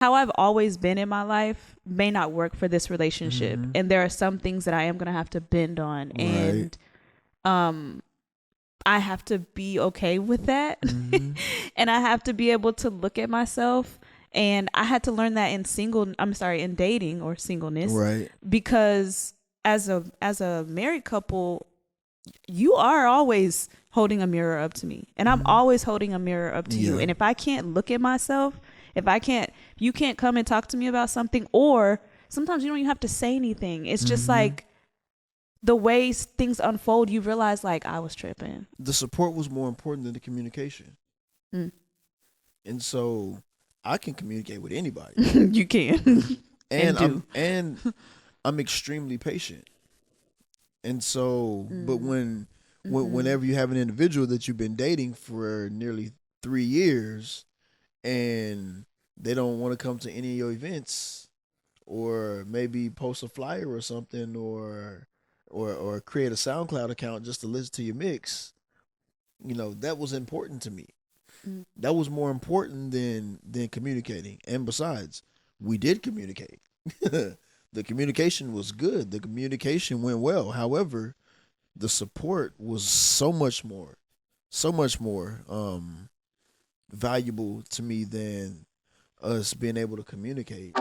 how I've always been in my life may not work for this relationship. And there are some things that I am going to have to bend on. And I have to be okay with that. And I have to be able to look at myself. And I had to learn that in dating or singleness. Right. Because as a married couple, you are always holding a mirror up to me. And I'm always holding a mirror up to you. And if I can't look at myself, you can't come and talk to me about something, or sometimes you don't even have to say anything. It's just like the way things unfold, you realize like I was tripping. The support was more important than the communication. And so I can communicate with anybody. You can. and I'm extremely patient. And so, but whenever you have an individual that you've been dating for nearly 3 years and they don't want to come to any of your events or maybe post a flyer or something or create a SoundCloud account just to listen to your mix, that was important to me. That was more important than communicating. And besides, we did communicate. The communication was good. The communication went well. However, the support was so much more valuable to me than us being able to communicate.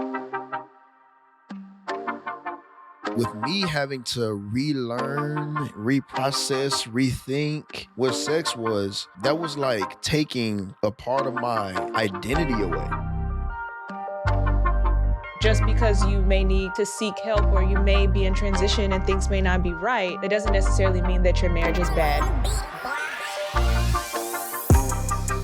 With me having to relearn, reprocess, rethink what sex was, that was like taking a part of my identity away. Just because you may need to seek help or you may be in transition and things may not be right, it doesn't necessarily mean that your marriage is bad.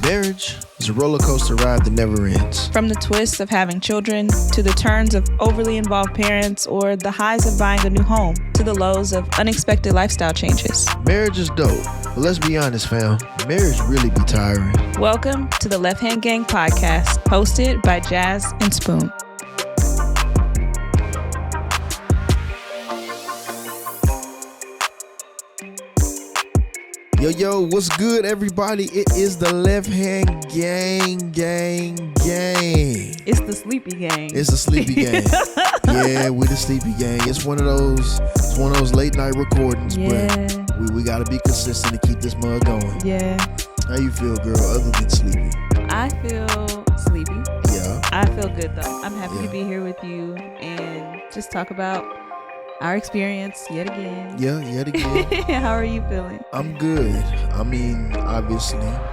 Marriage is a roller coaster ride that never ends. From the twists of having children, to the turns of overly involved parents, or the highs of buying a new home, to the lows of unexpected lifestyle changes. Marriage is dope, but let's be honest, fam. Marriage really be tiring. Welcome to the Left Hand Gang podcast, hosted by Jazz and Spoon. Yo, what's good, everybody? It is the Left Hand Gang. It's the sleepy gang. It's the sleepy gang. Yeah, we the sleepy gang. It's one of those late night recordings, but we gotta be consistent to keep this mug going. Yeah. How you feel, girl, other than sleepy? I feel sleepy. Yeah. I feel good though. I'm happy to be here with you and just talk about our experience yet again. Yeah, yet again. How are you feeling? I'm good. I mean, obviously, a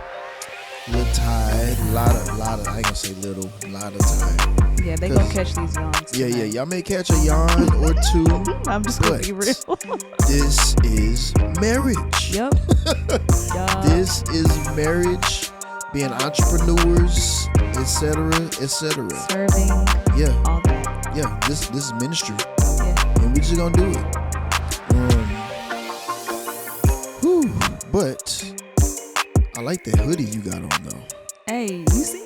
little tired. A lot of, I ain't gonna say little, a lot of tired. Yeah, they gonna catch these yawns. Yeah. Y'all may catch a yawn or two. I'm just gonna be real. This is marriage. Yep. This is marriage, being entrepreneurs, etc. Serving. Yeah. All that. Yeah, this is ministry. Yeah. And we just gonna do it. But I like that hoodie you got on though. Hey, you see?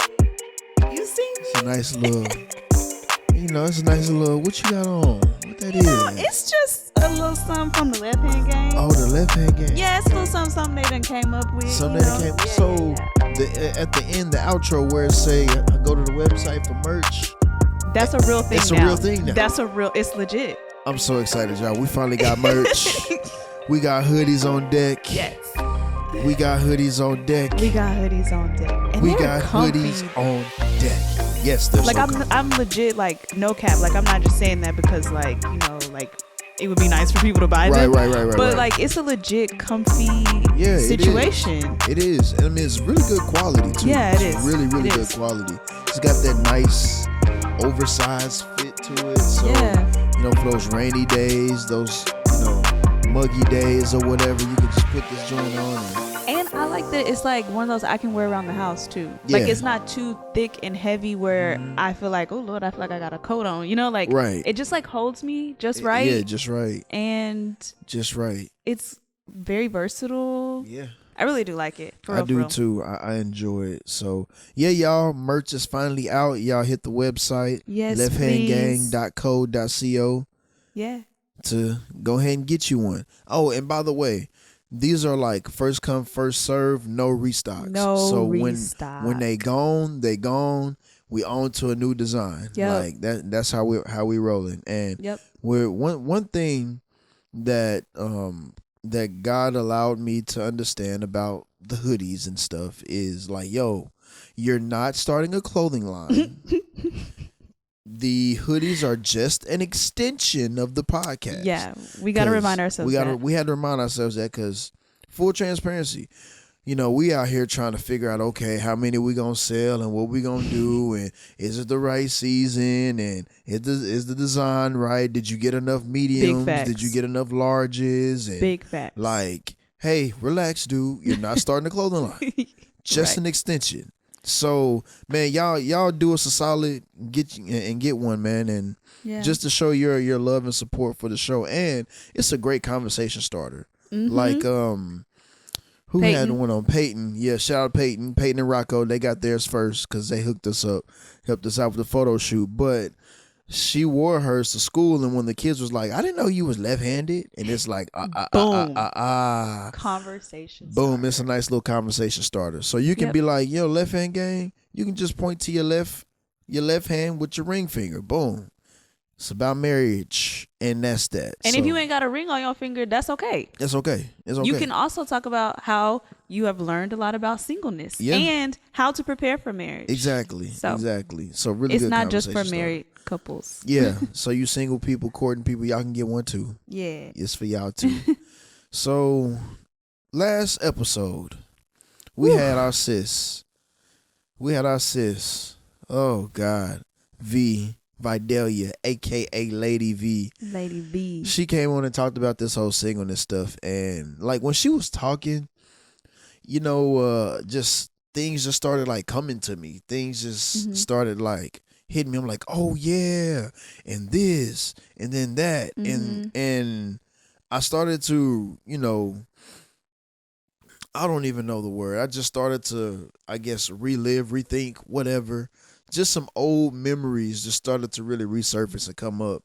It's a nice little, it's a nice little, what you got on? What that is? It's just a little something from the Left Hand Gang. Oh, the Left Hand Gang. Yeah, it's a little something they done came up with. So at the end, the outro where it say, go to the website for merch. That's a real thing. It's a real thing now. It's legit. I'm so excited, y'all. We finally got merch. We got hoodies on deck. Yes. We got hoodies on deck. And we got hoodies on deck. Yes, they're like so I'm legit, like no cap. Like I'm not just saying that because like it would be nice for people to buy them. Right. But like it's a legit comfy situation. It is. And I mean it's really good quality too. Yeah, it is. Really good quality. It's got that nice oversized fit to it. So for those rainy days, those muggy days or whatever, you can just put this joint on. And I like that it's like one of those I can wear around the house too. Yeah. Like it's not too thick and heavy where I feel like, oh Lord, I feel like I got a coat on. Right. It just like holds me just right. Yeah, just right. And just right. It's very versatile. Yeah. I really do like it. I do too. I enjoy it. So yeah, y'all, merch is finally out. Y'all hit the website. Yes, lefthandgang.co.co. Yeah. To go ahead and get you one. Oh, and by the way, these are like first come, first serve, no restocks. No so restock. when they gone, they gone. we on to a new design. Yep. Like that's how we rolling. And Yep. we're one thing that that God allowed me to understand about the hoodies and stuff is like, yo, you're not starting a clothing line. The hoodies are just an extension of the podcast. Yeah, we got to remind ourselves we had to remind ourselves that, because full transparency, we out here trying to figure out, okay, how many we gonna sell and what we gonna do, and is it the right season, and is the design right? Did you get enough mediums? Big facts. Did you get enough larges? And Big facts. like, hey, relax, dude. You're not starting a clothing line. Just Right. an extension. So, man, y'all do us a solid, get one, man, and Yeah. just to show your love and support for the show. And it's a great conversation starter. Like who had Peyton. one on Peyton? Yeah, shout out Peyton and Rocco. They got theirs first because they hooked us up, helped us out with the photo shoot. But she wore hers to school, and when the kids was like, I didn't know you was left-handed, and it's like Boom. boom, Conversation starter. it's a nice little conversation starter. So you can Yep. be like, yo, left hand gang, you can just point to your left hand with your ring finger. Boom. It's about marriage, and that's that. And So, if you ain't got a ring on your finger, that's okay. it's okay. It's okay. You can also talk about how you have learned a lot about singleness and how to prepare for marriage. Exactly. So, exactly. So really It's good not just for conversation starter. married couples. Yeah. So you single people, courting people, y'all can get one too. Yeah. It's for y'all too. So last episode, we had our sis. Oh God. Vidalia, aka Lady V. Lady V. She came on and talked about this whole singleness stuff, and like when she was talking, just things just started like coming to me. Things just started like hitting me. I'm like, oh yeah, and this, and then that, and I started to, I don't even know the word. I just started to, I guess, relive, rethink, whatever. Just some old memories just started to really resurface and come up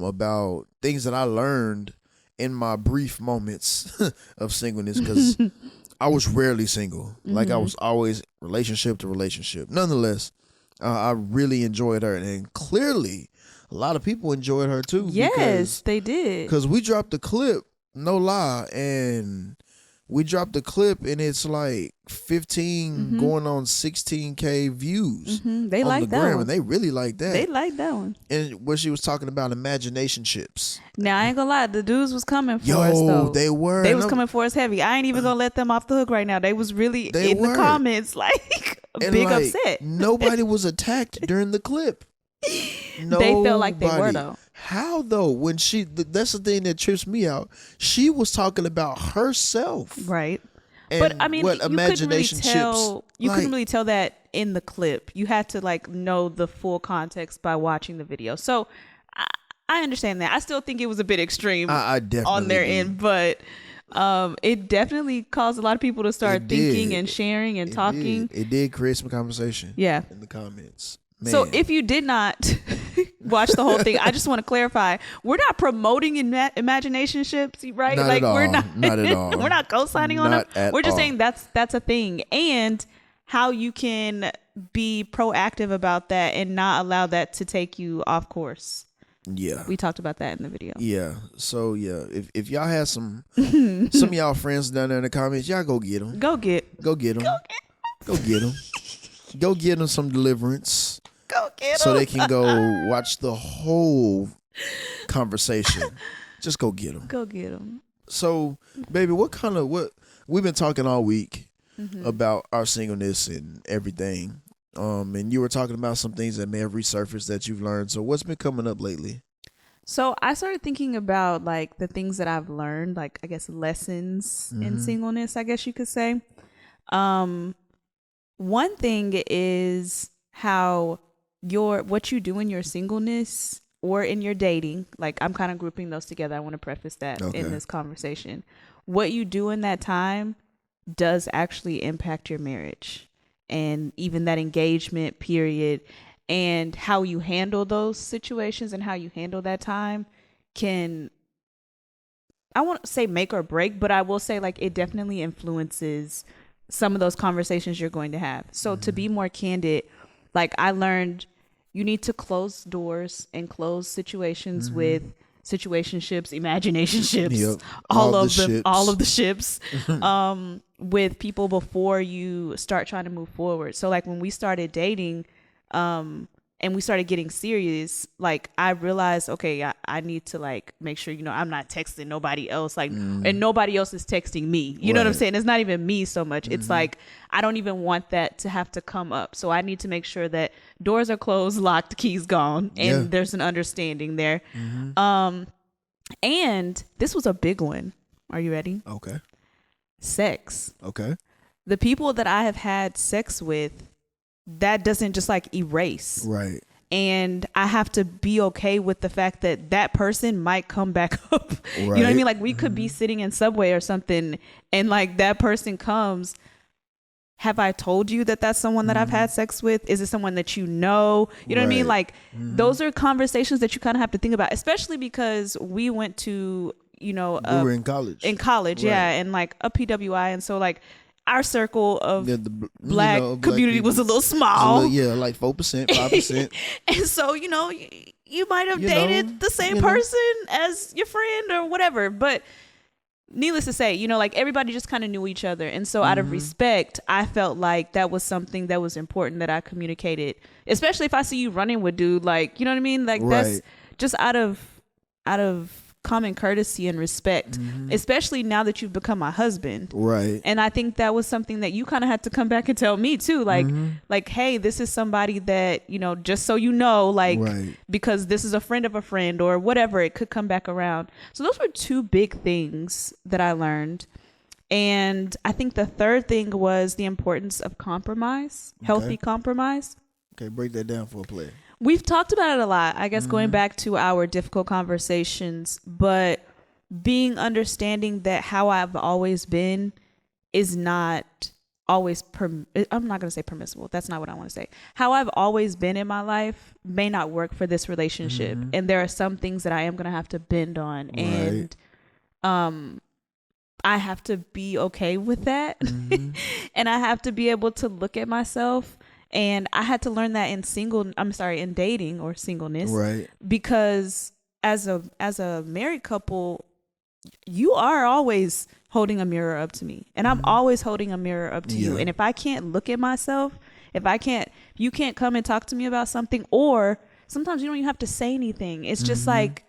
about things that I learned in my brief moments of singleness, because I was rarely single. Like I was always relationship to relationship. Nonetheless, I really enjoyed her, and clearly a lot of people enjoyed her too. Yes, they did. Because we dropped the clip, no lie, and we dropped the clip, and it's like 15 going on 16K views. They on like the that gram, one. and they really like that. They like that one. And when she was talking about imagination chips. Now I ain't gonna lie, the dudes was coming for Yo, us though. they were. They was coming for us heavy. I ain't even gonna let them off the hook right now. They was really They the were. comments like And big like, upset. Nobody was attacked during the clip. They felt like they were Nobody. though. How though? When that's the thing that trips me out. She was talking about herself. Right. And But I mean, what you couldn't really imagination tell. chips. You like, couldn't really tell that in the clip. You had to like know the full context by watching the video. So I understand that. I still think it was a bit extreme I definitely on their do. end, but it definitely caused a lot of people to start It thinking did. and sharing and It talking. It did create some conversation. Yeah. In the comments. Man. So if you did not watch the whole thing, I just want to clarify: we're not promoting imagination ships, right? Not like at we're all. not. Not at all. We're not co-signing on Not them. at We're just all. saying that's a thing, and how you can be proactive about that and not allow that to take you off course. Yeah. We talked about that in the video. Yeah. So yeah, if y'all have some of y'all friends down there in the comments, y'all go get them. Go get them. Go get them. Go get them some deliverance. Go get so them. they can go watch the whole conversation. Just go get them. Go get them. So, baby, what we've been talking all week about our singleness and everything. And you were talking about some things that may have resurfaced that you've learned. So what's been coming up lately? So I started thinking about like the things that I've learned, like I guess lessons in singleness, I guess you could say. One thing is how what you do in your singleness or in your dating, like I'm kind of grouping those together. I want to preface that in this conversation. What you do in that time does actually impact your marriage and even that engagement period, and how you handle those situations and how you handle that time can, I won't say make or break, but I will say like it definitely influences some of those conversations you're going to have. So to be more candid, Like I learned you need to close doors and close situations with situationships, imaginationships, Yep. All the ships. all of the ships, with people before you start trying to move forward. So like when we started dating, and we started getting serious, like I realized, okay, I need to like make sure, I'm not texting nobody else, like, and nobody else is texting me. You know what I'm saying? It's not even me so much. It's like, I don't even want that to have to come up. So I need to make sure that doors are closed, locked, keys gone, and there's an understanding there. And this was a big one. Are you ready? Okay. Sex. Okay. The people that I have had sex with, that doesn't just like erase. Right. And I have to be okay with the fact that that person might come back up. Right. You know what I mean? Like we could be sitting in Subway or something and like that person comes. Have I told you that that's someone that I've had sex with? Is it someone that you know? You know what I mean? Like those are conversations that you kind of have to think about, especially because we went to, we were in college. Yeah. And like a PWI. And so like, our circle of the black community was a little small. Like 4%, 5%. And so, you might have dated the same person as your friend or whatever. But needless to say, like everybody just kind of knew each other. And so out of respect, I felt like that was something that was important that I communicated, especially if I see you running with dude, like, you know what I mean? Like that's just out of common courtesy and respect, especially now that you've become my husband. Right. And I think that was something that you kind of had to come back and tell me too. Like, hey, this is somebody that, just so you know, like, because this is a friend of a friend or whatever, it could come back around. So those were two big things that I learned. And I think the third thing was the importance of compromise, healthy compromise. Okay, break that down for a player. We've talked about it a lot, I guess, going back to our difficult conversations, but being understanding that how I've always been is not always, I'm not going to say permissible. That's not what I want to say. How I've always been in my life may not work for this relationship. And there are some things that I am going to have to bend on. And I have to be okay with that. And I have to be able to look at myself. And I had to learn that in dating or singleness. Right. Because as a married couple, you are always holding a mirror up to me. And I'm always holding a mirror up to you. And if I can't look at myself, you can't come and talk to me about something, or sometimes you don't even have to say anything. It's just like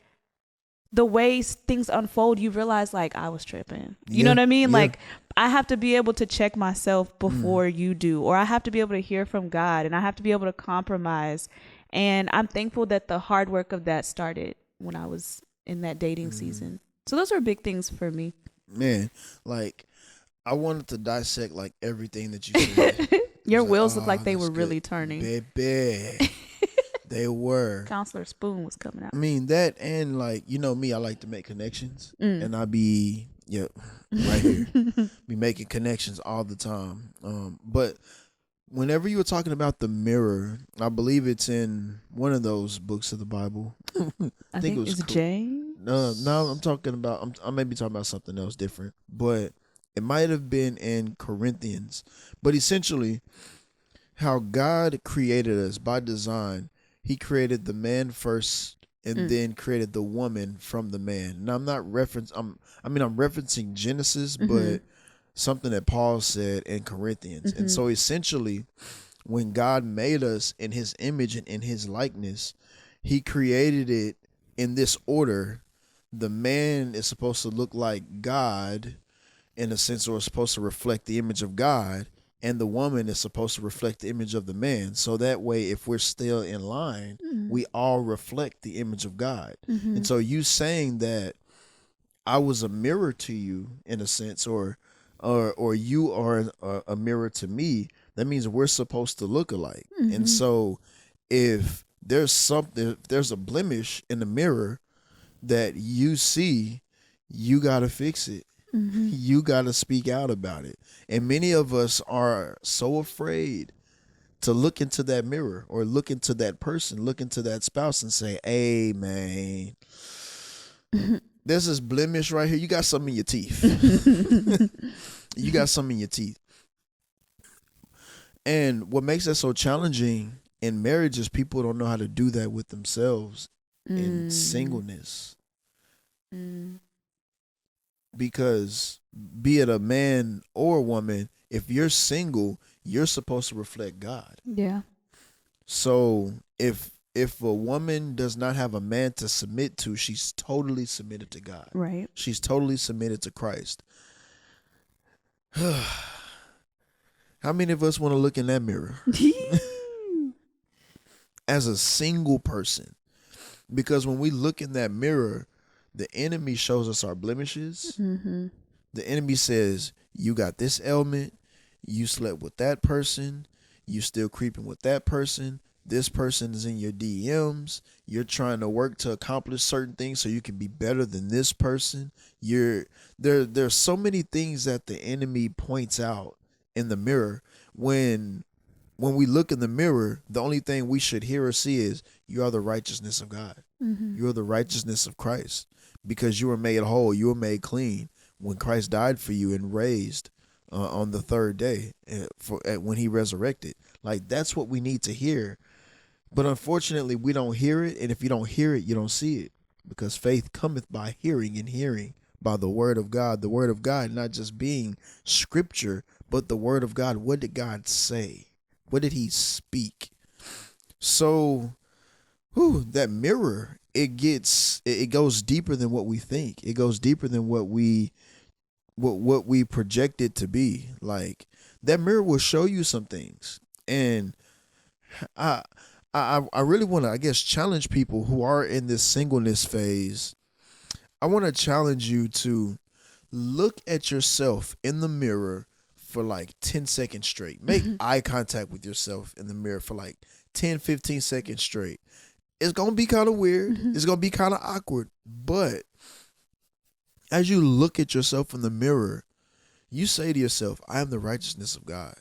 the way things unfold, you realize like I was tripping. You know what I mean? Like I have to be able to check myself before you do, or I have to be able to hear from God, and I have to be able to compromise. And I'm thankful that the hard work of that started when I was in that dating season. So those are big things for me. Man, like I wanted to dissect like everything that you said. Your wheels look like they were really turning. Baby. They were. Counselor Spoon was coming out. I mean, that, and like, me, I like to make connections. And I be, right here. Be making connections all the time. But whenever you were talking about the mirror, I believe it's in one of those books of the Bible. I think it was James. No, I'm talking about, I may be talking about something else different. But it might have been in Corinthians. But essentially, how God created us by design, He created the man first and then created the woman from the man. Now I'm referencing Genesis, but something that Paul said in Corinthians. And so essentially, when God made us in His image and in His likeness, He created it in this order. The man is supposed to look like God in a sense, or is supposed to reflect the image of God. And the woman is supposed to reflect the image of the man. So that way, if we're still in line, we all reflect the image of God. And so you saying that I was a mirror to you in a sense, or you are a mirror to me, that means we're supposed to look alike. And so if there's a blemish in the mirror that you see, you got to fix it. You got to speak out about it. And many of us are so afraid to look into that mirror or look into that person, look into that spouse and say, hey, man, there's this blemish right here. You got something in your teeth. You got something in your teeth. And what makes that so challenging in marriages, people don't know how to do that with themselves in Mm. singleness. Mm. Because be it a man or a woman, if you're single, you're supposed to reflect God. Yeah. So if a woman does not have a man to submit to, she's totally submitted to God. Right. She's totally submitted to Christ. How many of us want to look in that mirror as a single person? Because when we look in that mirror, the enemy shows us our blemishes. Mm-hmm. The enemy says, you got this ailment, you slept with that person, you still creeping with that person, this person is in your DMs, you're trying to work to accomplish certain things so you can be better than this person. There's so many things that the enemy points out in the mirror. When we look in the mirror, the only thing we should hear or see is, you are the righteousness of God. Mm-hmm. You are the righteousness of Christ, because you were made whole, you were made clean when Christ died for you and raised on the third day when he resurrected. Like, that's what we need to hear. But unfortunately, we don't hear it. And if you don't hear it, you don't see it, because faith cometh by hearing, and hearing by the word of God. The word of God not just being scripture, but the word of God. What did God say? What did he speak? So that mirror, it goes deeper than what we think. It goes deeper than what we project it to be. Like, that mirror will show you some things. And I I really want to, I guess, challenge people who are in this singleness phase. I want to challenge you to look at yourself in the mirror for like 10 seconds straight. Make eye contact with yourself in the mirror for like 10, 15 seconds straight. It's going to be kind of weird. It's going to be kind of awkward. But as you look at yourself in the mirror, you say to yourself, I am the righteousness of God.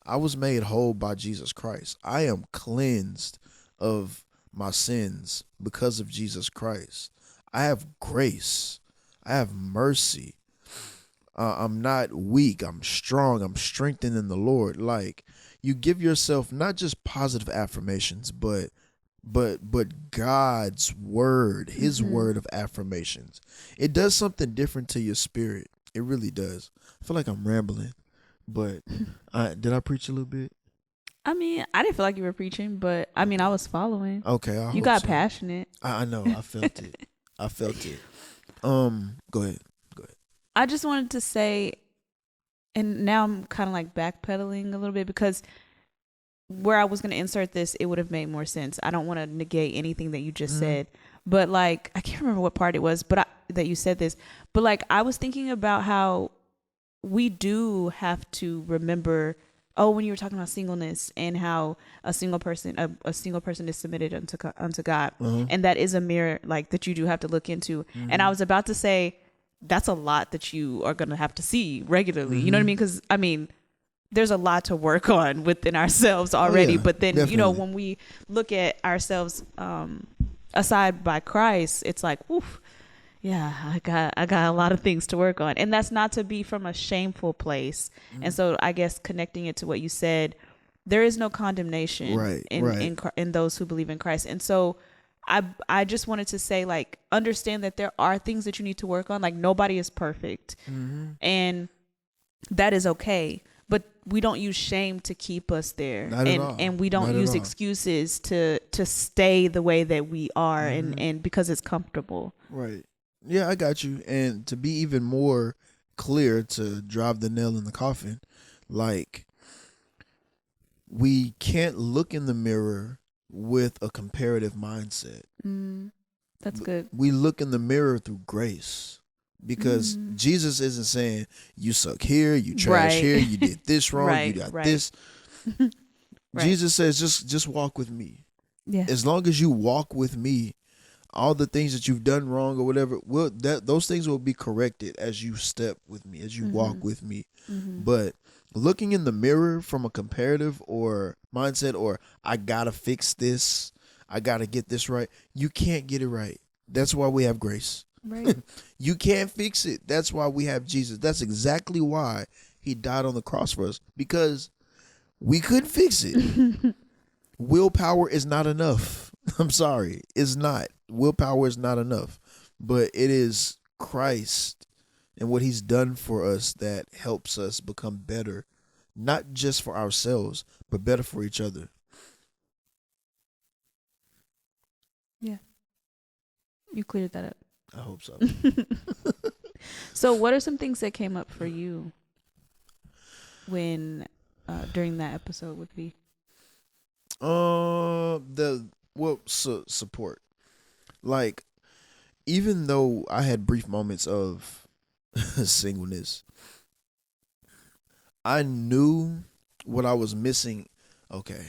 I was made whole by Jesus Christ. I am cleansed of my sins because of Jesus Christ. I have grace. I have mercy. I'm not weak. I'm strong. I'm strengthened in the Lord. Like, you give yourself not just positive affirmations, but God's word, his word of affirmations. It does something different to your spirit. It really does. I feel like I'm rambling, but did I preach a little bit? I mean, I didn't feel like you were preaching, but I mean, I was following. Okay, I You hope got so. passionate. I know. I felt it. I felt it. Go ahead. I just wanted to say, and now I'm kind of like backpedaling a little bit because where I was going to insert this, it would have made more sense. I don't want to negate anything that you just said, but like, I can't remember what part it was, but that you said this, but like, I was thinking about how we do have to remember, when you were talking about singleness and how a single person is submitted unto God, and that is a mirror like that you do have to look into. And I was about to say, that's a lot that you are going to have to see regularly. You know what I mean? Because I mean, there's a lot to work on within ourselves already. But then, definitely. when we look at ourselves aside by Christ, it's like, oof, yeah, I got a lot of things to work on. And that's not to be from a shameful place. And so I guess connecting it to what you said, there is no condemnation in those who believe in Christ. And so I just wanted to say, like, understand that there are things that you need to work on. Like, nobody is perfect, and that is okay. But we don't use shame to keep us there, and we don't use excuses to stay the way that we are, and because it's comfortable. Right. Yeah, I got you. And to be even more clear, to drive the nail in the coffin, like, we can't look in the mirror with a comparative mindset. That's good. We look in the mirror through grace, because Jesus isn't saying, you suck here, you trash here, you did this wrong, you got this. Jesus says, just walk with me. Yeah. As long as you walk with me, all the things that you've done wrong or whatever, those things will be corrected as you step with me, as you walk with me. But looking in the mirror from a comparative or mindset, or I gotta fix this, I gotta get this right, you can't get it right. That's why we have grace. Right. You can't fix it. That's why we have Jesus. That's exactly why he died on the cross for us, because we couldn't fix it. willpower is not enough. I'm sorry, it's not. Willpower is not enough, but it is Christ and what he's done for us that helps us become better, not just for ourselves, but better for each other. Yeah. You cleared that up. I hope so. So what are some things that came up for you when during that episode with V? Support. Like, even though I had brief moments of singleness, I knew what I was missing. Okay,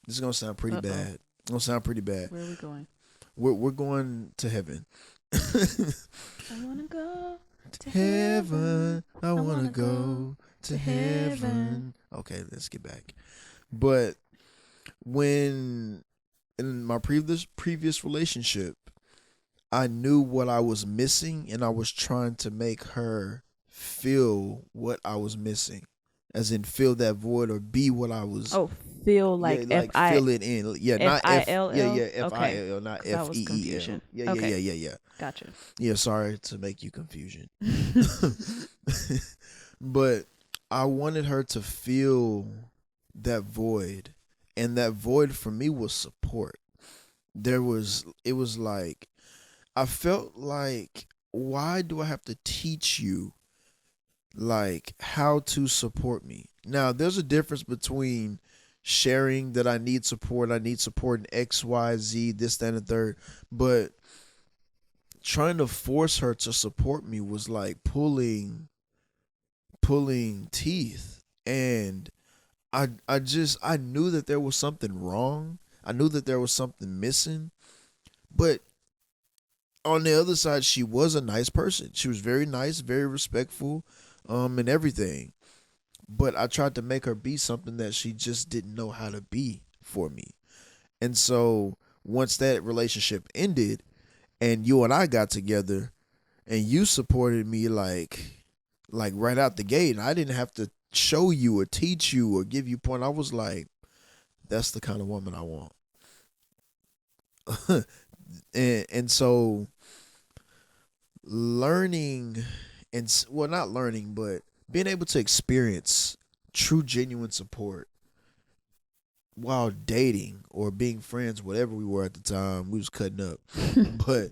this is gonna sound pretty bad. It's gonna sound pretty bad. Where are we going? We're going to heaven. I wanna go to heaven. I wanna go to heaven. Okay, let's get back. But when in my previous relationship, I knew what I was missing, and I was trying to make her feel what I was missing, as in fill that void or be what I was. Oh, feel like fill it in. Yeah, not F-I-L-L? Yeah, Okay. FILL, not That was FEEL. confusion. Yeah, Okay. yeah. Gotcha. Yeah, sorry to make you confusion. But I wanted her to feel that void, and that void for me was support. It was like, I felt like, why do I have to teach you like how to support me? Now, there's a difference between sharing that I need support in X, Y, Z, this, that, and the third, but trying to force her to support me was like pulling teeth. And I knew that there was something wrong. I knew that there was something missing. But on the other side, she was a nice person. She was very nice, very respectful, and everything. But I tried to make her be something that she just didn't know how to be for me. And so once that relationship ended and you and I got together and you supported me like right out the gate, and I didn't have to show you or teach you or give you point. I was like, that's the kind of woman I want. and so learning, and well, not learning, but being able to experience true, genuine support while dating or being friends, whatever we were at the time, we was cutting up. But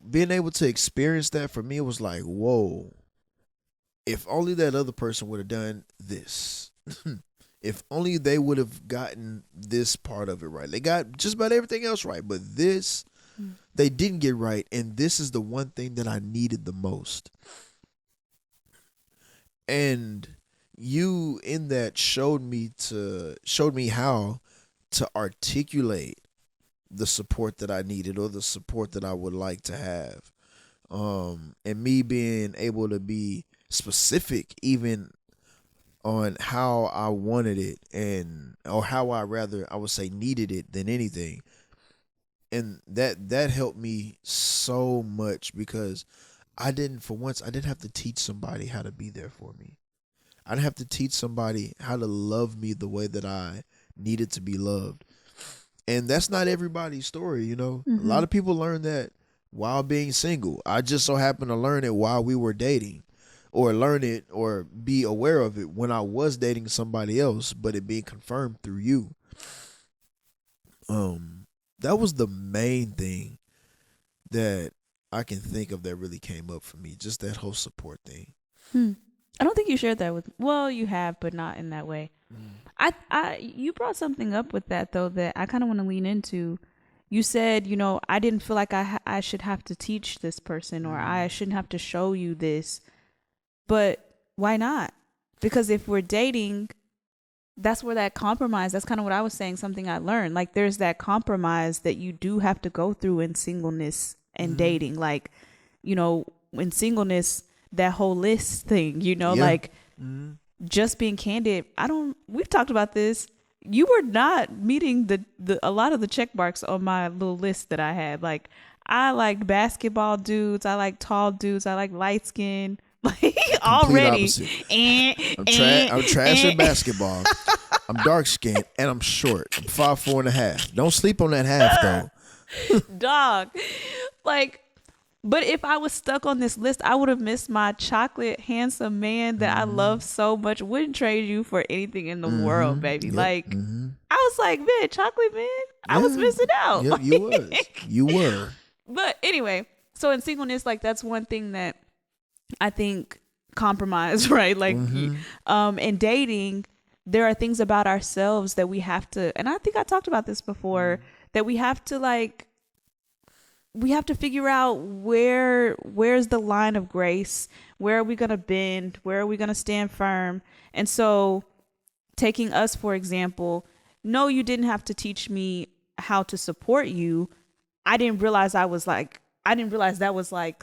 being able to experience that for me, it was like, whoa, if only that other person would have done this. If only they would have gotten this part of it right. They got just about everything else right, but this, they didn't get right. And this is the one thing that I needed the most. And you in that showed me how to articulate the support that I needed, or the support that I would like to have. And me being able to be specific even on how I wanted it, or how I would say needed it than anything. And that helped me so much, because I didn't have to teach somebody how to be there for me. I didn't have to teach somebody how to love me the way that I needed to be loved. And that's not everybody's story, you know. Mm-hmm. A lot of people learn that while being single. I just so happened to learn it while we were dating, or learn it or be aware of it when I was dating somebody else, but it being confirmed through you. That was the main thing that I can think of that really came up for me, just that whole support thing. I don't think you shared that with, well, you have, but not in that way. You brought something up with that though that I kind of want to lean into. You said, you know, I didn't feel like I should have to teach this person, or I shouldn't have to show you this. But why not? Because if we're dating, that's where that compromise, that's kind of what I was saying, something I learned. Like, there's that compromise that you do have to go through in singleness and dating. Like, you know, in singleness, that whole list thing, you know, like just being candid. We've talked about this. You were not meeting a lot of the check marks on my little list that I had. Like, I like basketball dudes. I like tall dudes. I like light skin. Like, already. I'm trash at basketball. I'm dark skinned and I'm short. I'm 5'4.5". Don't sleep on that half though. Dog. Like, but if I was stuck on this list, I would have missed my chocolate handsome man that I love so much. Wouldn't trade you for anything in the world, baby. Yep. Like, I was like, man, chocolate man, I was missing out. Yep, you was. You were. But anyway, so in singleness, like that's one thing that I think compromise, right? Like, in dating, there are things about ourselves that we have to, and I think I talked about this before, that we have to like, we have to figure out where's the line of grace, where are we going to bend, where are we going to stand firm. And so taking us, for example, no, you didn't have to teach me how to support you. I didn't realize that was like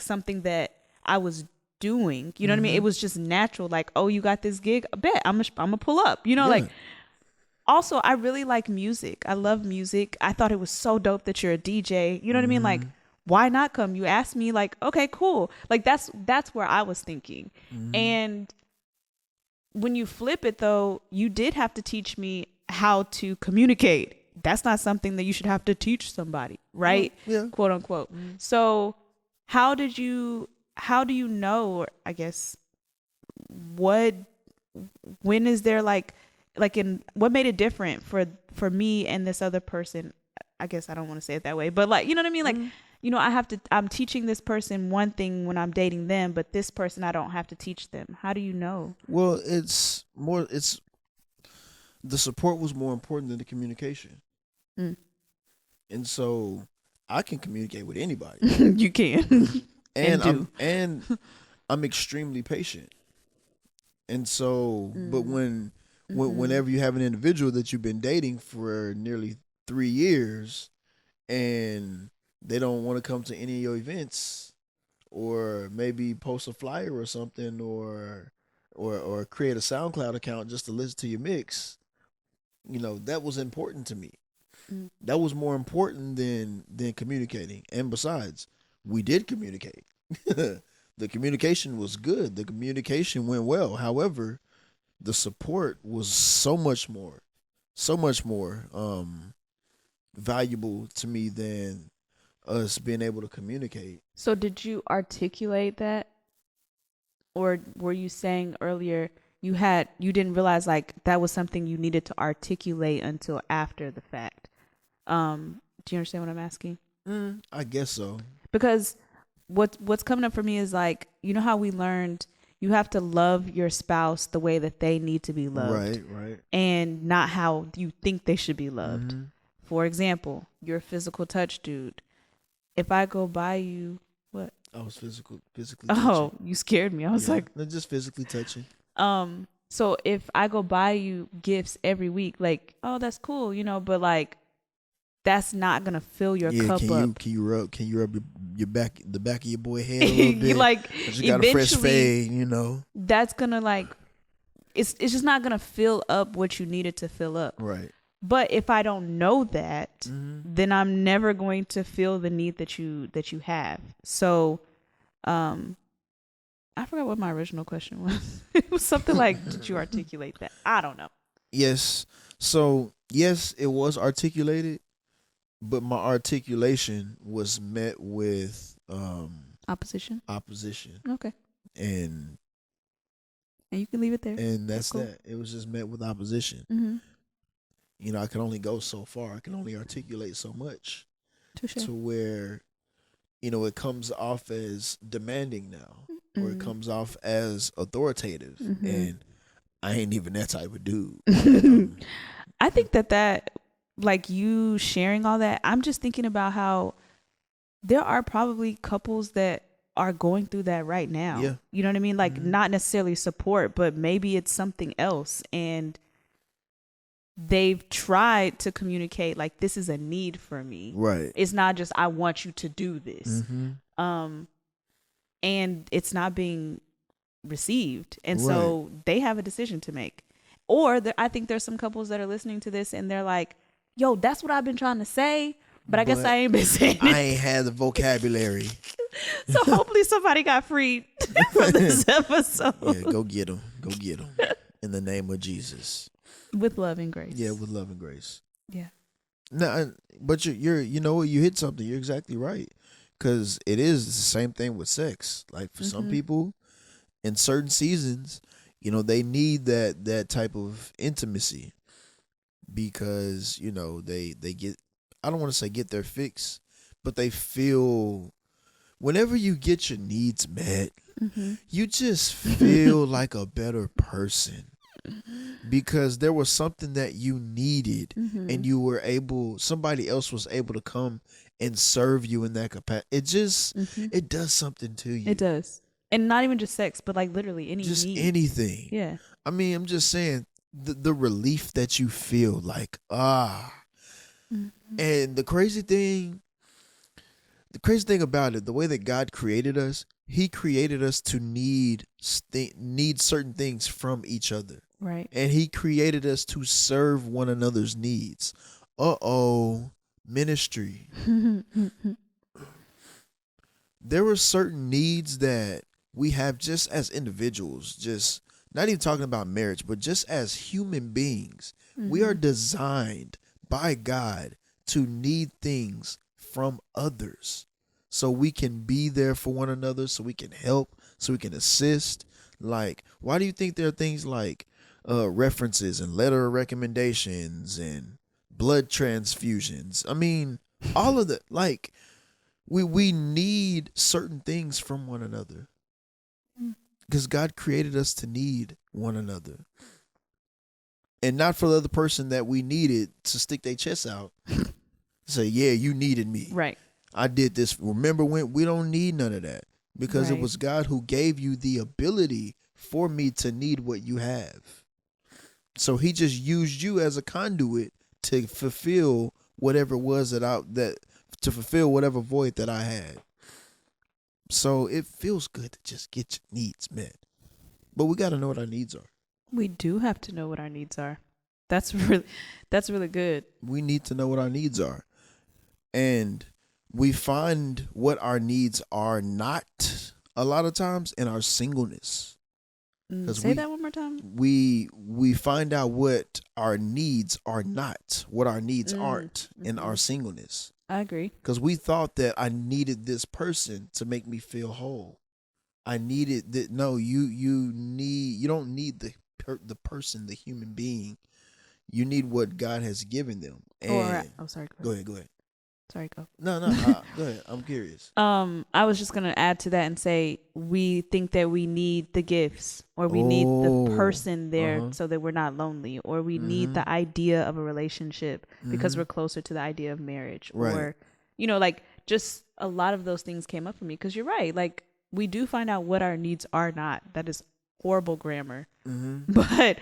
something that I was doing. You know what I mean? It was just natural. Like, oh, you got this gig? I bet I'm gonna pull up. You know, like. Also, I really like music. I love music. I thought it was so dope that you're a DJ. You know what I mean? Like, why not come? You asked me, like, okay, cool. Like that's where I was thinking. And when you flip it though, you did have to teach me how to communicate. That's not something that you should have to teach somebody, right? Yeah. Quote unquote. So how do you know, or I guess, when is there like in what made it different for me and this other person? I guess I don't want to say it that way, but like, you know what I mean? Like, you know, I'm teaching this person one thing when I'm dating them, but this person, I don't have to teach them. How do you know? Well, the support was more important than the communication. And so I can communicate with anybody. You can. and I'm extremely patient. And so, but whenever you have an individual that you've been dating for nearly 3 years and they don't want to come to any of your events or maybe post a flyer or something or create a SoundCloud account just to listen to your mix, you know, that was important to me. That was more important than communicating. And besides, we did communicate. The communication was good. The communication went well. However, the support was so much more valuable to me than us being able to communicate. So did you articulate that? Or were you saying earlier you didn't realize like that was something you needed to articulate until after the fact? Do you understand what I'm asking? I guess so. Because what's coming up for me is like, you know how we learned you have to love your spouse the way that they need to be loved. Right. And not how you think they should be loved. For example, you're a physical touch dude. If I go buy you, what? I was physically Oh, touching. you scared me. I was like, no, just physically touching. So if I go buy you gifts every week, like, oh, that's cool, you know, but like, that's not gonna fill your cup up. Can you rub your back, the back of your boy head a little bit? Like, you got a fresh fade, you know. That's gonna like, it's just not gonna fill up what you needed to fill up. Right. But if I don't know that, then I'm never going to feel the need that you have. So, I forgot what my original question was. It was something like, did you articulate that? I don't know. Yes. So yes, it was articulated, but my articulation was met with Opposition. Okay. And you can leave it there. And that's cool. That. It was just met with opposition. You know, I can only go so far. I can only articulate so much. Touché. To where, you know, it comes off as demanding now, or it comes off as authoritative, and I ain't even that type of dude. I think that like you sharing all that, I'm just thinking about how there are probably couples that are going through that right now. Yeah. You know what I mean? Like not necessarily support, but maybe it's something else, and they've tried to communicate like, this is a need for me. Right. It's not just, I want you to do this. And it's not being received. And so they have a decision to make. Or I think there's some couples that are listening to this and they're like, yo, that's what I've been trying to say, but I guess I ain't been saying it. I ain't had the vocabulary. So hopefully somebody got freed from this episode. Yeah, go get them. In the name of Jesus. With love and Yeah, grace. with love and grace. Yeah. No, but you know what, you hit something. You're exactly right, because it is the same thing with sex. Like for some Mm-hmm. people, in certain seasons, they need that type of intimacy, because they get, I don't want to say get their fix, but they feel, whenever you get your needs met, Mm-hmm. you just feel like a better person, because there was something that you needed, Mm-hmm. and somebody else was able to come and serve you in that capacity. Mm-hmm. It does something to It you. does. And not even just sex, but like literally any Just need. anything. Yeah. I mean, I'm just saying, the relief that you feel, like, Mm-hmm. and the crazy thing about it, the way that God created us, He created us to need certain things from each other, Right. and He created us to serve one another's needs. Ministry. There were certain needs that we have just as individuals, just not even talking about marriage, but just as human beings. We are Mm-hmm. designed by God to need things from others, so we can be there for one another, so we can help, so we can assist. Like, why do you think there are things like references and letter of recommendations and blood transfusions? I mean, all of the, like, we need certain things from one another, because God created us to need one another, and not for the other person that we needed to stick their chest out, say, yeah, you needed me, Right. I did this. Remember, when we don't need none of that, because it Right. was God who gave you the ability for me to need what you have. So He just used you as a conduit to fulfill whatever it was to fulfill whatever void that I had. So it feels good to just get your needs met. But we got to know what our needs are. We do have to know what our needs are. That's really good. We need to know what our needs are. And we find what our needs are not a lot of times in our singleness. Because Say that one more time. we find out what our needs are not, what our needs aren't in Mm-hmm. our singleness. I agree. Because we thought that I needed this person to make me feel whole. I needed that. No, you don't need the person, the human being. You need what God has given them. And Sorry. go ahead, go ahead. Sorry, go. No, go ahead. I'm curious. I was just gonna add to that and say we think that we need the gifts or we need the Oh, person there uh-huh. so that we're not lonely, or we need Mm-hmm. the idea of a relationship because Mm-hmm. we're closer to the idea of marriage, Right. or like just a lot of those things came up for me because you're right. Like we do find out what our needs are not. That is horrible grammar, Mm-hmm. but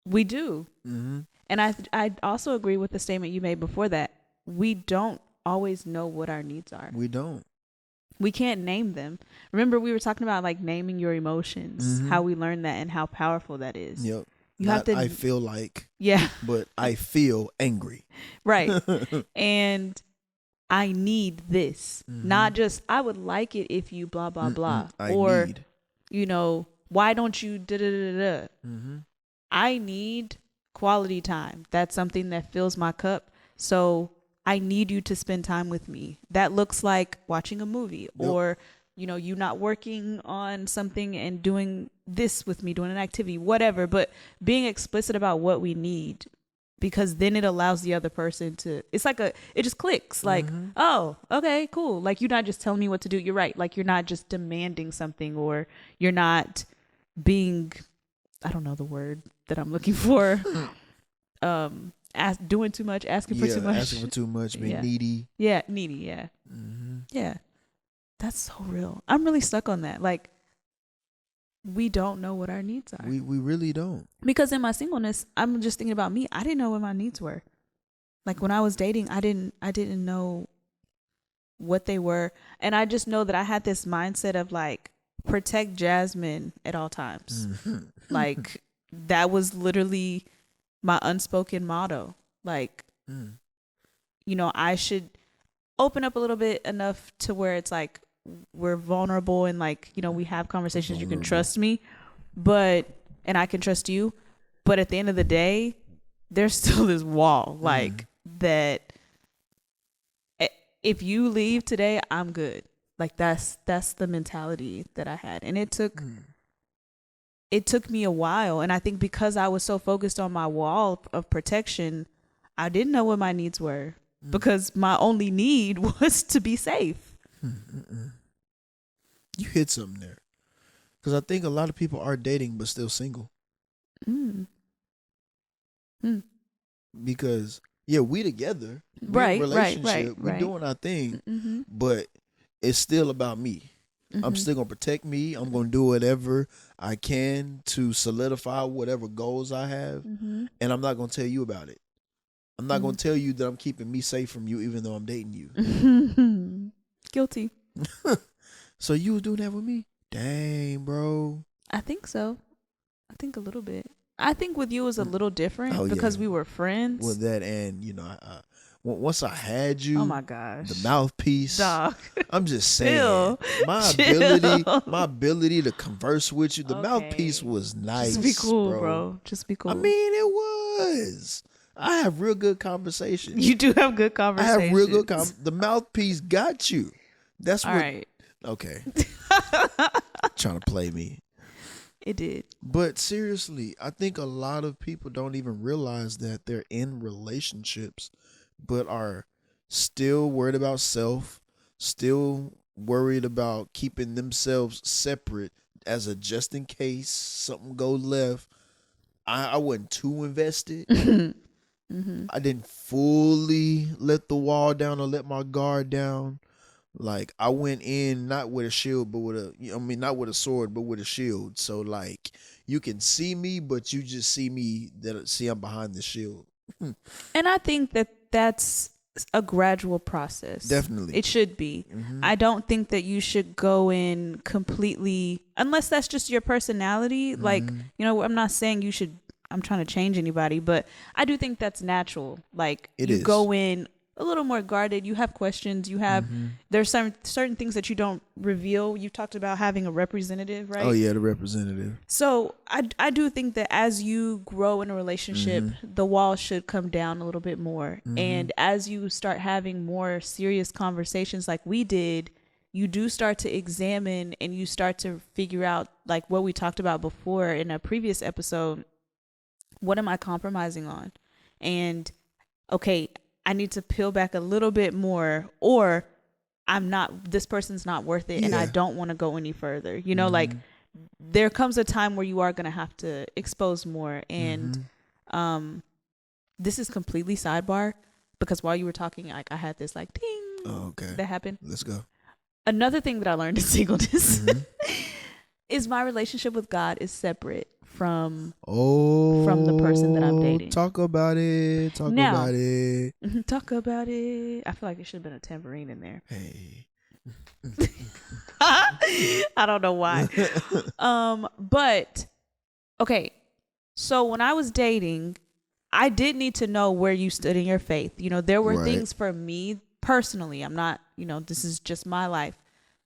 we do. Mm-hmm. And I also agree with the statement you made before that we don't always know what our needs are. We don't. We can't name them. Remember, we were talking about like naming your emotions, Mm-hmm. how we learn that and how powerful that is. Yep. You have Not to, I feel like, yeah, but I feel angry. right. And I need this, not just I would like it if you blah blah blah, I or need. why don't you da da da da. Mm-hmm. I need quality time. That's something that fills my cup. So I need you to spend time with me. That looks like watching a movie, Yep. or, you not working on something and doing this with me, doing an activity, whatever, but being explicit about what we need, because then it allows the other person to, it's like it just clicks like, oh, okay, cool. Like you're not just telling me what to do. You're right. Like you're not just demanding something, or you're not being, I don't know the word that I'm looking for. Doing too much, asking for too much. Asking for too much, being Yeah. needy. Yeah, needy. Yeah, Mm-hmm. yeah. That's so real. I'm really stuck on that. Like, we don't know what our needs are. We really don't. Because in my singleness, I'm just thinking about me. I didn't know what my needs were. Like when I was dating, I didn't know what they were, and I just know that I had this mindset of like protect Jasmine at all times. Mm-hmm. Like that was literally my unspoken motto. Like, I should open up a little bit enough to where it's like we're vulnerable and like, we have conversations. You can trust me, and I can trust you, But at the end of the day, there's still this wall like that. If you leave today, I'm good. Like that's the mentality that I had. And it took me a while. And I think because I was so focused on my wall of protection, I didn't know what my needs were because my only need was to be safe. You hit something there. Because I think a lot of people are dating but still single. Because, yeah, we together. We're in a relationship. We're doing our thing. But it's still about me. I'm still going to protect me. I'm going to do whatever I can to solidify whatever goals I have. And I'm not going to tell you about it. I'm not going to tell you that I'm keeping me safe from you even though I'm dating you. Guilty. So you was doing that with me? Dang, bro. I think so. I think a little bit. I think with you it was a little different because we were friends. With that, and you know, once I had you, oh my gosh, the mouthpiece. Dog. I'm just saying, my ability to converse with you, the mouthpiece was nice. Just be cool, bro. Just be cool. I mean, it was. I have real good conversations. You do have good conversations. I have real good the mouthpiece got you. That's all what. Right. Okay. Trying to play me. It did. But seriously, I think a lot of people don't even realize that they're in relationships, but are still worried about self, still worried about keeping themselves separate as a just in case something go left. I wasn't too invested. I didn't fully let the wall down or let my guard down. Like I went in not with a shield, but not with a sword, but with a shield. So like you can see me, but you just see me I'm behind the shield. And I think that that's a gradual process. Definitely. It should be. I don't think that you should go in completely, unless that's just your personality. Like, I'm not saying I'm trying to change anybody, but I do think that's natural. Like you go in a little more guarded. You have questions. You have there's certain things that you don't reveal. You talked about having a representative, right? Oh yeah, the representative. So I do think that as you grow in a relationship, the wall should come down a little bit more. And as you start having more serious conversations like we did, you do start to examine and you start to figure out, like what we talked about before in a previous episode, what am I compromising on? And okay, I need to peel back a little bit more, or this person's not worth it and I don't want to go any further. Like there comes a time where you are going to have to expose more. And this is completely sidebar because while you were talking, like I had this like ding that happened. Let's go. Another thing that I learned in singleness is my relationship with God is separate from the person that I'm dating. Talk about it. Talk about it. Talk about it. I feel like it should have been a tambourine in there. Hey. I don't know why. But okay. So when I was dating, I did need to know where you stood in your faith. There were things for me personally. I'm not, this is just my life.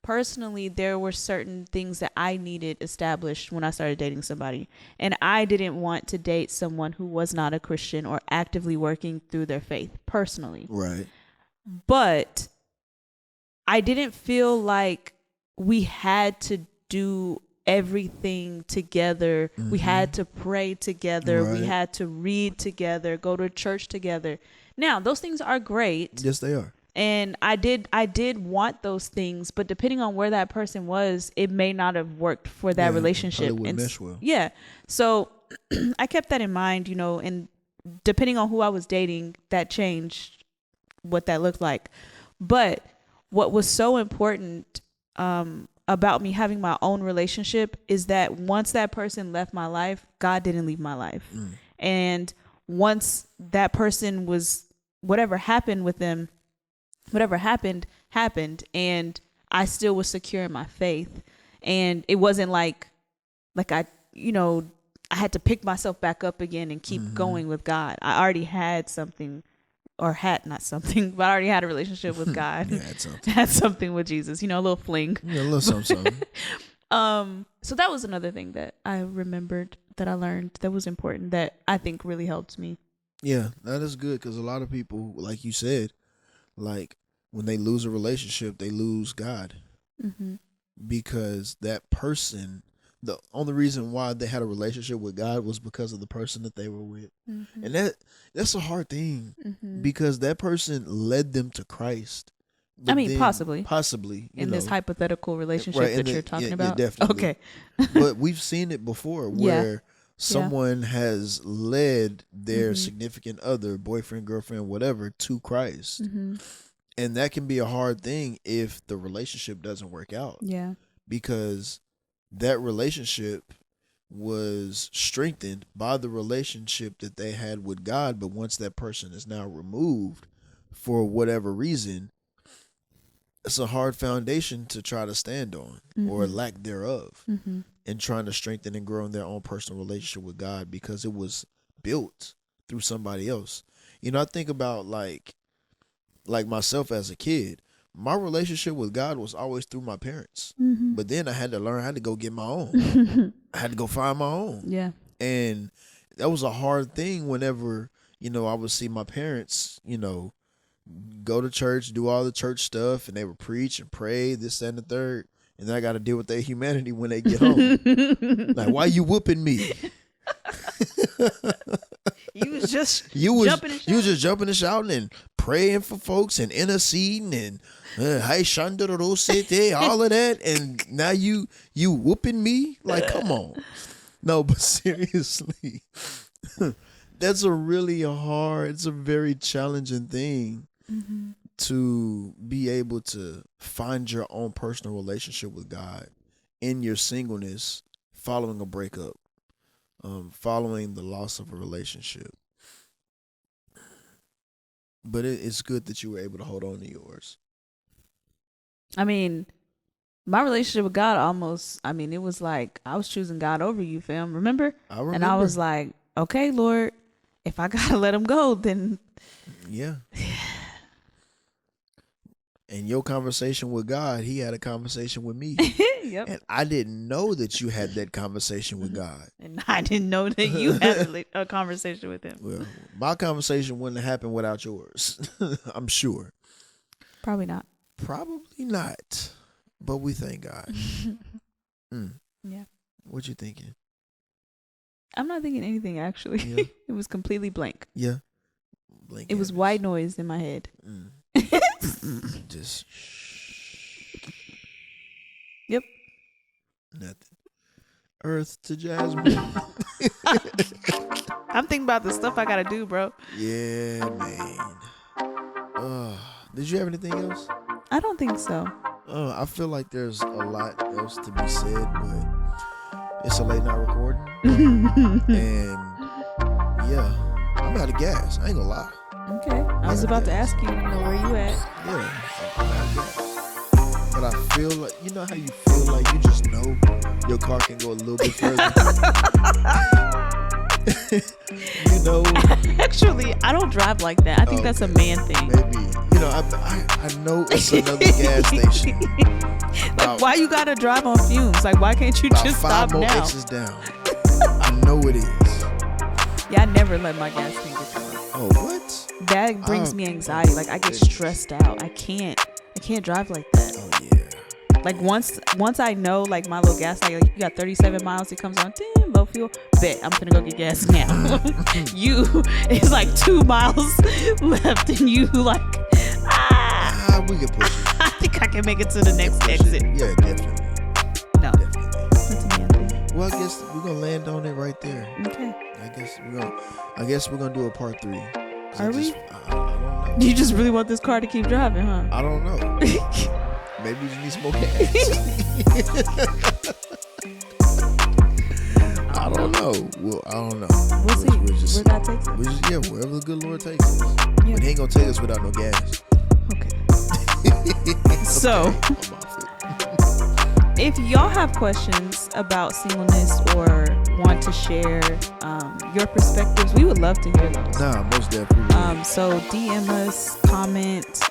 Personally, there were certain things that I needed established when I started dating somebody. And I didn't want to date someone who was not a Christian or actively working through their faith, personally. Right. But I didn't feel like we had to do everything together. We had to pray together. Right. We had to read together, go to church together. Now, those things are great. Yes, they are. And I did want those things, but depending on where that person was, it may not have worked for that relationship. It wouldn't mesh well. Yeah. So I kept that in mind, and depending on who I was dating, that changed what that looked like. But what was so important about me having my own relationship is that once that person left my life, God didn't leave my life. And once that person whatever happened with them, whatever happened, and I still was secure in my faith. And it wasn't like I had to pick myself back up again and keep going with God. I already had something, or had not something, but I already had a relationship with God. Had something with Jesus, a little fling. Yeah, a little something. So that was another thing that I remembered that I learned that was important, that I think really helped me. Yeah, that is good, because a lot of people, like you said, like when they lose a relationship, they lose God, Mm-hmm. because that person, the only reason why they had a relationship with God was because of the person that they were with. Mm-hmm. And that's a hard thing, Mm-hmm. because that person led them to Christ. I But mean, then possibly you in this know, hypothetical relationship right, and that you're talking yeah, about. definitely. Okay. But we've seen it before Yeah. where someone has led their Mm-hmm. significant other, boyfriend, girlfriend, whatever, to Christ. Mm-hmm. And that can be a hard thing if the relationship doesn't work out, Yeah. because that relationship was strengthened by the relationship that they had with God. But once that person is now removed for whatever reason, it's a hard foundation to try to stand on, or Mm-hmm. lack thereof, Mm-hmm. and trying to strengthen and grow in their own personal relationship with God, because it was built through somebody else. I think about like myself as a kid. My relationship with God was always through my parents. Mm-hmm. But then I had to learn how to go get my own. I had to go find my own. Yeah. And that was a hard thing whenever, I would see my parents, go to church, do all the church stuff, and they would preach and pray, this, that, and the third. And then I got to deal with their humanity when they get home. Like, why you whooping me? You was just jumping and you was just jumping and shouting and praying for folks and interceding and hey Shandorosete, all of that, and now you whooping me? Like, come on. No, but seriously, that's it's a very challenging thing, Mm-hmm. to be able to find your own personal relationship with God in your singleness, following a breakup, following the loss of a relationship. But it's good that you were able to hold on to yours. I mean, my relationship with God it was like I was choosing God over you, fam. Remember? I remember. And I was like, okay, Lord, if I gotta let him go, then yeah. In your conversation with God, he had a conversation with me. yep. And I didn't know that you had that conversation with God. And I didn't know that you had a conversation with him. Well, my conversation wouldn't have happened without yours. I'm sure. Probably not. Probably not. But we thank God. Yeah. What you thinking? I'm not thinking anything, actually. Yeah. It was completely blank. Yeah. Blink It was white noise in my head. Just Yep. nothing. Earth to Jasmine. I'm thinking about the stuff I gotta do, bro. Yeah, man. Did you have anything else? I don't think so. I feel like there's a lot else to be said, but it's a late night recording. And yeah, I'm out of gas. I ain't gonna lie. Okay. I was about to ask you, where you at? Yeah, I'm out of gas. But I feel like, you know how you feel like you just know your car can go a little bit further? Actually, I don't drive like that. I think that's a man thing. Maybe. I know it's another gas station. Why you gotta drive on fumes? Like, why can't you just stop now? 5 more now? exits down. I know it is. Yeah, I never let my gas tank get too low. Oh, what? That brings me anxiety. Like, I get stressed out. I can't drive like that. Oh yeah. Like, once I know, like, my little gas tank, like, you got 37 miles, it comes on, damn, low fuel. Bet I'm gonna go get gas now. It's like 2 miles left, and you like, we can push it. I think I can make it to the next exit. Yeah, definitely. No, definitely. That's a man thing. Well, I guess we're gonna land on it right there. Okay. I guess we're gonna do a part 3. Are we? I don't know. You just really want this car to keep driving, huh? I don't know. Maybe you just need some more gas. I don't know. Well, I don't know. We'll see where that takes us. Wherever the good Lord takes us. Yeah. But he ain't gonna take us without no gas. Okay. So, if y'all have questions about singleness or want to share your perspectives, we would love to hear those. Nah, most definitely. So DM us, comment.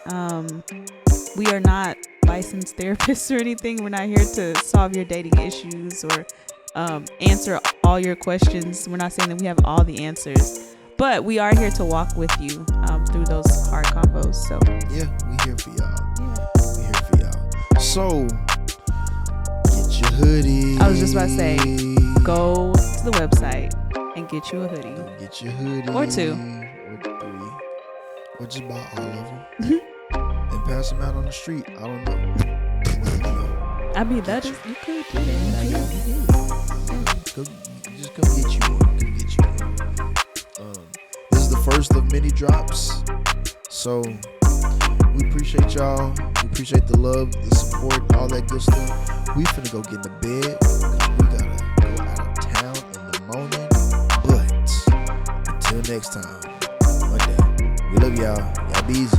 We are not licensed therapists or anything. We're not here to solve your dating issues or answer all your questions. We're not saying that we have all the answers, but we are here to walk with you through those hard combos. So yeah, we here for y'all. We here for y'all. So get your hoodie. I was just about to say, go to the website and get you a hoodie. Go get your hoodie. Or 2. Or 3. Or just buy all of them. And pass them out on the street. I don't know. I mean, that is, you could do that. Just come get you one. Come get you one. This is the first of many drops. So we appreciate y'all. We appreciate the love, the support, all that good stuff. We finna go get in the bed. We gotta go out of town in the morning. But until next time, Monday. We love y'all. Y'all be easy.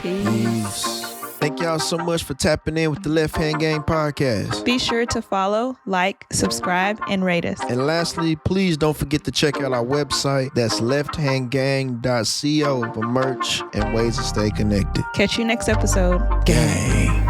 Peace. Thank y'all so much for tapping in with the Left Hand Gang podcast. Be sure to follow, like, subscribe, and rate us. And lastly, please don't forget to check out our website. That's lefthandgang.co for merch and ways to stay connected. Catch you next episode. Gang.